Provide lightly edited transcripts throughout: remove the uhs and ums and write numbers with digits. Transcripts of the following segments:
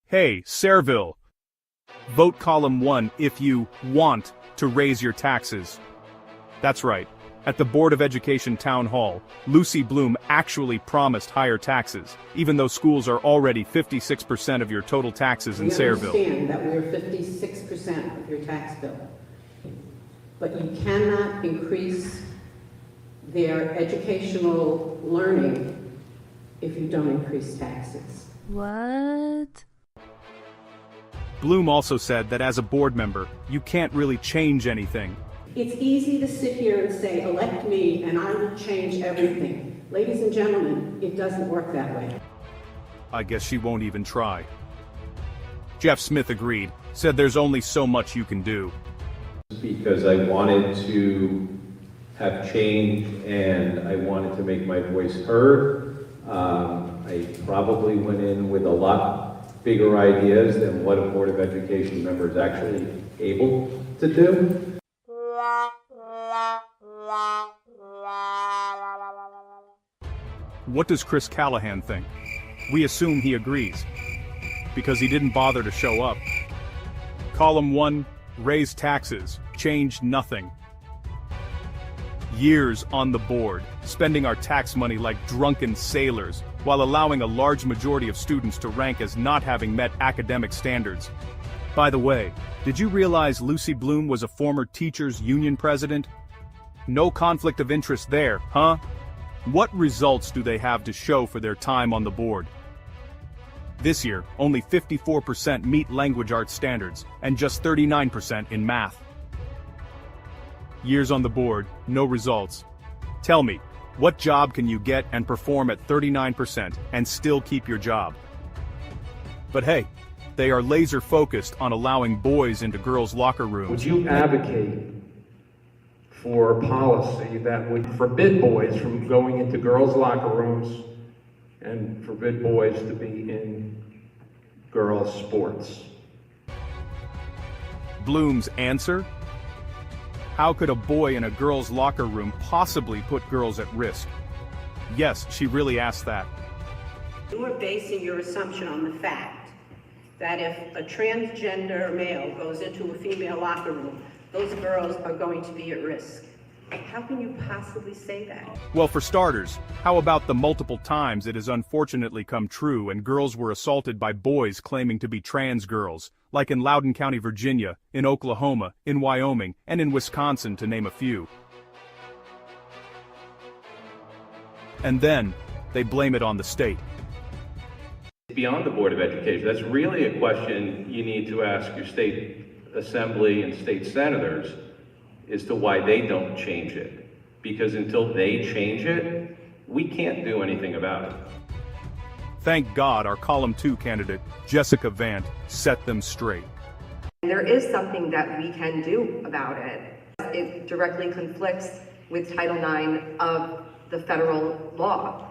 Hey, Sayreville! Vote column 1 if you want to raise your taxes. That's right. At the Board of Education Town Hall, Lucy Bloom actually promised higher taxes, even though schools are already 56% of your total taxes in Sayreville. We understand that we're 56% of your tax bill, but you cannot increase their educational learning if you don't increase taxes. What? Bloom also said that as a board member, you can't really change anything. It's easy to sit here and say, elect me and I will change everything. Ladies and gentlemen, it doesn't work that way. I guess she won't even try. Jeff Smith agreed, said there's only so much you can do. Because I wanted to have change and I wanted to make my voice heard. I probably went in with a lot bigger ideas than what a Board of Education member is actually able to do. What does Chris Callahan think? We assume he agrees, because he didn't bother to show up. Column 1, raise taxes, change nothing. Years on the board, spending our tax money like drunken sailors, while allowing a large majority of students to rank as not having met academic standards. By the way, did you realize Lucy Bloom was a former teachers' union president? No conflict of interest there, huh? What results do they have to show for their time on the board? This year, only 54% meet language arts standards, and just 39% in math. Years on the board, no results. Tell me, what job can you get and perform at 39% and still keep your job? But hey, they are laser focused on allowing boys into girls' locker rooms. Would you advocate for a policy that would forbid boys from going into girls' locker rooms and forbid boys to be in girls' sports? Bloom's answer? How could a boy in a girl's locker room possibly put girls at risk? Yes, she really asked that. You are basing your assumption on the fact that if a transgender male goes into a female locker room, those girls are going to be at risk. How can you possibly say that? Well, for starters, how about the multiple times it has unfortunately come true and girls were assaulted by boys claiming to be trans girls, like in Loudoun County, Virginia, in Oklahoma, in Wyoming, and in Wisconsin, to name a few. And then, they blame it on the state. Beyond the Board of Education, that's really a question you need to ask your state assembly and state senators as to why they don't change it. Because until they change it, we can't do anything about it. Thank God our column 2 candidate, Jessica Vant, set them straight. There is something that we can do about it. It directly conflicts with Title IX of the federal law.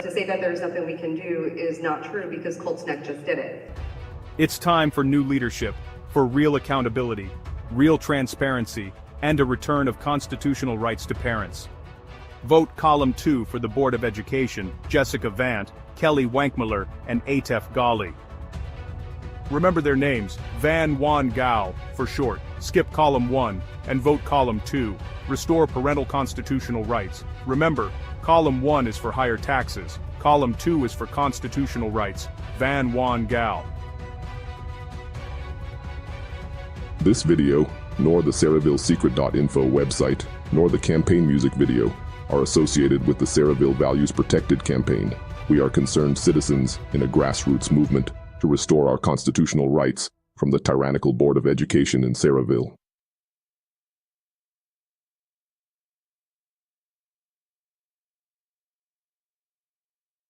To say that there's nothing we can do is not true because Colts Neck just did it. It's time for new leadership, for real accountability, real transparency, and a return of constitutional rights to parents. Vote column 2 for the Board of Education, Jessica Vant, Kelly Wankmiller, and Atef Ghali. Remember their names, Van Wan Gao, for short. Skip column 1, and vote column 2. Restore parental constitutional rights. Remember, column 1 is for higher taxes. Column 2 is for constitutional rights. Van Wan Gao. This video, nor the SayrevilleSecret.info website, nor the campaign music video, are associated with the Sayreville Values Protected campaign. We are concerned citizens in a grassroots movement to restore our constitutional rights from the tyrannical Board of Education in Sayreville.